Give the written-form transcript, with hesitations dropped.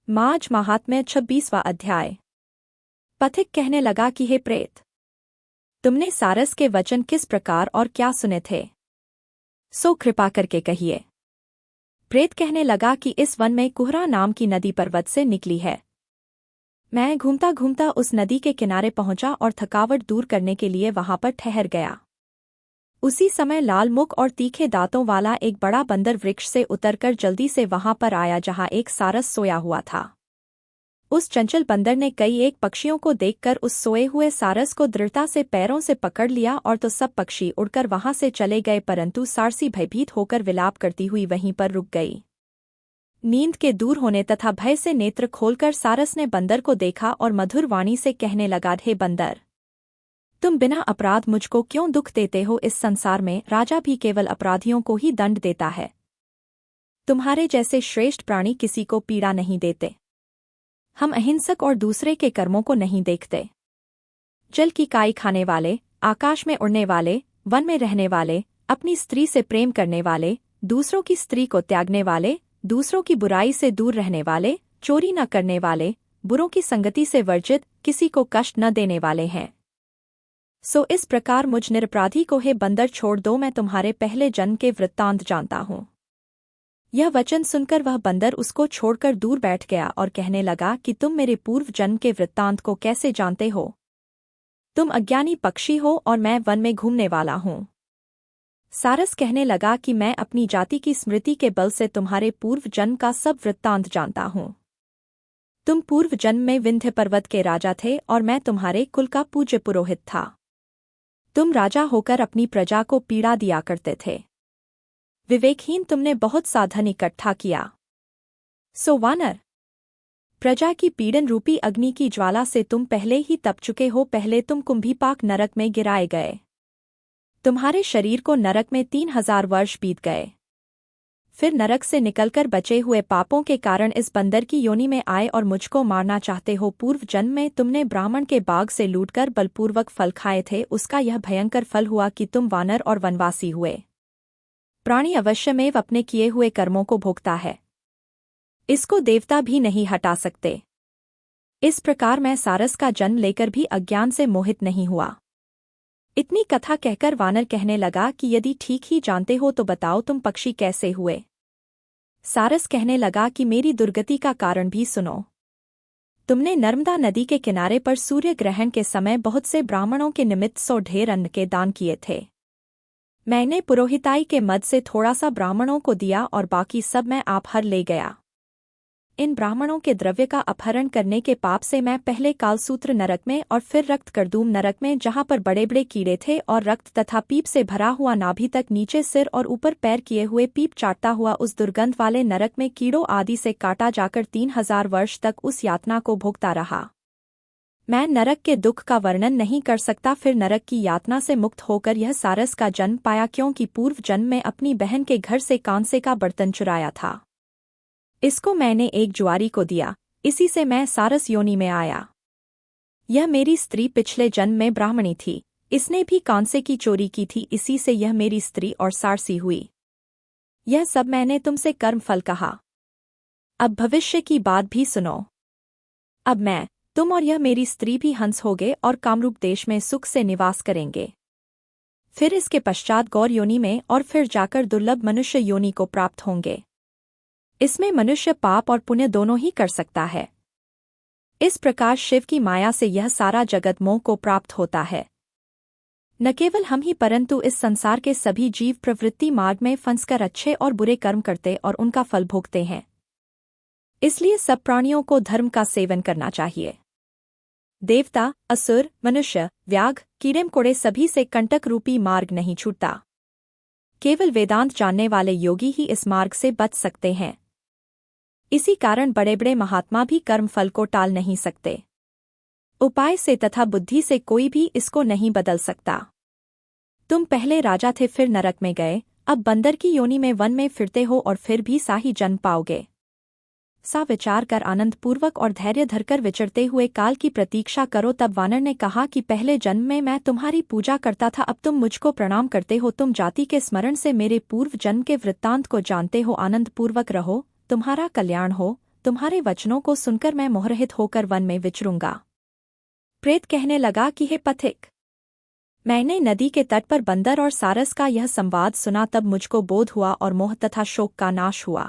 माज महात्म्य 26वां अध्याय। पथिक कहने लगा कि हे प्रेत, तुमने सारस के वचन किस प्रकार और क्या सुने थे, सो कृपा करके कहिए। प्रेत कहने लगा कि इस वन में कुहरा नाम की नदी पर्वत से निकली है। मैं घूमता घूमता उस नदी के किनारे पहुंचा और थकावट दूर करने के लिए वहां पर ठहर गया। उसी समय लाल मुख और तीखे दांतों वाला एक बड़ा बंदर वृक्ष से उतरकर जल्दी से वहां पर आया जहां एक सारस सोया हुआ था। उस चंचल बंदर ने कई एक पक्षियों को देखकर उस सोए हुए सारस को दृढ़ता से पैरों से पकड़ लिया और तो सब पक्षी उड़कर वहां से चले गए, परंतु सारसी भयभीत होकर विलाप करती हुई वहीं पर रुक गई। नींद के दूर होने तथा भय से नेत्र खोलकर सारस ने बंदर को देखा और मधुर वाणी से कहने लगा, हे बंदर, तुम बिना अपराध मुझको क्यों दुख देते हो? इस संसार में राजा भी केवल अपराधियों को ही दंड देता है। तुम्हारे जैसे श्रेष्ठ प्राणी किसी को पीड़ा नहीं देते। हम अहिंसक और दूसरे के कर्मों को नहीं देखते। जल की काई खाने वाले, आकाश में उड़ने वाले, वन में रहने वाले, अपनी स्त्री से प्रेम करने वाले, दूसरों की स्त्री को त्यागने वाले, दूसरों की बुराई से दूर रहने वाले, चोरी न करने वाले, बुरों की संगति से वर्जित, किसी को कष्ट न देने वाले हैं। सो इस प्रकार मुझ निरपराधी को हे बंदर छोड़ दो, मैं तुम्हारे पहले जन्म के वृत्तांत जानता हूँ। यह वचन सुनकर वह बंदर उसको छोड़कर दूर बैठ गया और कहने लगा कि तुम मेरे पूर्व जन्म के वृत्तांत को कैसे जानते हो? तुम अज्ञानी पक्षी हो और मैं वन में घूमने वाला हूँ। सारस कहने लगा कि मैं अपनी जाति की स्मृति के बल से तुम्हारे पूर्व जन्म का सब वृत्तांत जानता हूँ। तुम पूर्व जन्म में विंध्य पर्वत के राजा थे और मैं तुम्हारे कुल का पूज्य पुरोहित था। तुम राजा होकर अपनी प्रजा को पीड़ा दिया करते थे। विवेकहीन तुमने बहुत सा धन इकट्ठा किया। सो वानर, प्रजा की पीड़न रूपी अग्नि की ज्वाला से तुम पहले ही तप चुके हो। पहले तुम कुंभीपाक नरक में गिराए गए। तुम्हारे शरीर को नरक में 3000 वर्ष बीत गए। फिर नरक से निकलकर बचे हुए पापों के कारण इस बंदर की योनि में आए और मुझको मारना चाहते हो। पूर्व जन्म में तुमने ब्राह्मण के बाग से लूटकर बलपूर्वक फल खाए थे। उसका यह भयंकर फल हुआ कि तुम वानर और वनवासी हुए। प्राणी अवश्यमेव अपने किए हुए कर्मों को भोगता है। इसको देवता भी नहीं हटा सकते। इस प्रकार मैं सारस का जन्म लेकर भी अज्ञान से मोहित नहीं हुआ। इतनी कथा कहकर वानर कहने लगा कि यदि ठीक ही जानते हो तो बताओ तुम पक्षी कैसे हुए? सारस कहने लगा कि मेरी दुर्गति का कारण भी सुनो। तुमने नर्मदा नदी के किनारे पर सूर्य ग्रहण के समय बहुत से ब्राह्मणों के निमित्त 100 ढेर अन्न के दान किए थे। मैंने पुरोहिताई के मद से थोड़ा सा ब्राह्मणों को दिया और बाकी सब मैं आप हर ले गया। इन ब्राह्मणों के द्रव्य का अपहरण करने के पाप से मैं पहले कालसूत्र नरक में और फिर रक्त करदूम नरक में, जहां पर बड़े बड़े कीड़े थे और रक्त तथा पीप से भरा हुआ नाभि तक नीचे सिर और ऊपर पैर किए हुए पीप चाटता हुआ उस दुर्गंध वाले नरक में कीड़ों आदि से काटा जाकर 3000 वर्ष तक उस यातना को भोगता रहा। मैं नरक के दुख का वर्णन नहीं कर सकता। फिर नरक की यातना से मुक्त होकर यह सारस का जन्म पाया, क्योंकि पूर्व जन्म में अपनी बहन के घर से कांसे का बर्तन चुराया था। इसको मैंने एक जुआरी को दिया, इसी से मैं सारस योनि में आया। यह मेरी स्त्री पिछले जन्म में ब्राह्मणी थी, इसने भी कांसे की चोरी की थी, इसी से यह मेरी स्त्री और सारसी हुई। यह सब मैंने तुमसे कर्मफल कहा। अब भविष्य की बात भी सुनो। अब मैं, तुम और यह मेरी स्त्री भी हंस होगे और कामरूप देश में सुख से निवास करेंगे। फिर इसके पश्चात गौर योनि में और फिर जाकर दुर्लभ मनुष्य योनि को प्राप्त होंगे। इसमें मनुष्य पाप और पुण्य दोनों ही कर सकता है। इस प्रकार शिव की माया से यह सारा जगत मोह को प्राप्त होता है। न केवल हम ही परंतु इस संसार के सभी जीव प्रवृत्ति मार्ग में फंसकर अच्छे और बुरे कर्म करते और उनका फल भोगते हैं। इसलिए सब प्राणियों को धर्म का सेवन करना चाहिए। देवता, असुर, मनुष्य, व्याघ, कीड़े मकोड़े सभी से कंटक रूपी मार्ग नहीं छूटता। केवल वेदांत जानने वाले योगी ही इस मार्ग से बच सकते हैं। इसी कारण बड़े बड़े महात्मा भी कर्म फल को टाल नहीं सकते। उपाय से तथा बुद्धि से कोई भी इसको नहीं बदल सकता। तुम पहले राजा थे, फिर नरक में गए, अब बंदर की योनि में वन में फिरते हो और फिर भी साही जन्म पाओगे। सा विचार कर आनंद पूर्वक और धैर्य धरकर विचरते हुए काल की प्रतीक्षा करो। तब वानर ने कहा कि पहले जन्म में मैं तुम्हारी पूजा करता था, अब तुम मुझको प्रणाम करते हो। तुम जाति के स्मरण से मेरे पूर्व जन्म के वृत्तांत को जानते हो। आनंद पूर्वक रहो, तुम्हारा कल्याण हो। तुम्हारे वचनों को सुनकर मैं मोहरहित होकर वन में विचरूंगा। प्रेत कहने लगा कि हे पथिक, मैंने नदी के तट पर बंदर और सारस का यह संवाद सुना, तब मुझको बोध हुआ और मोह तथा शोक का नाश हुआ।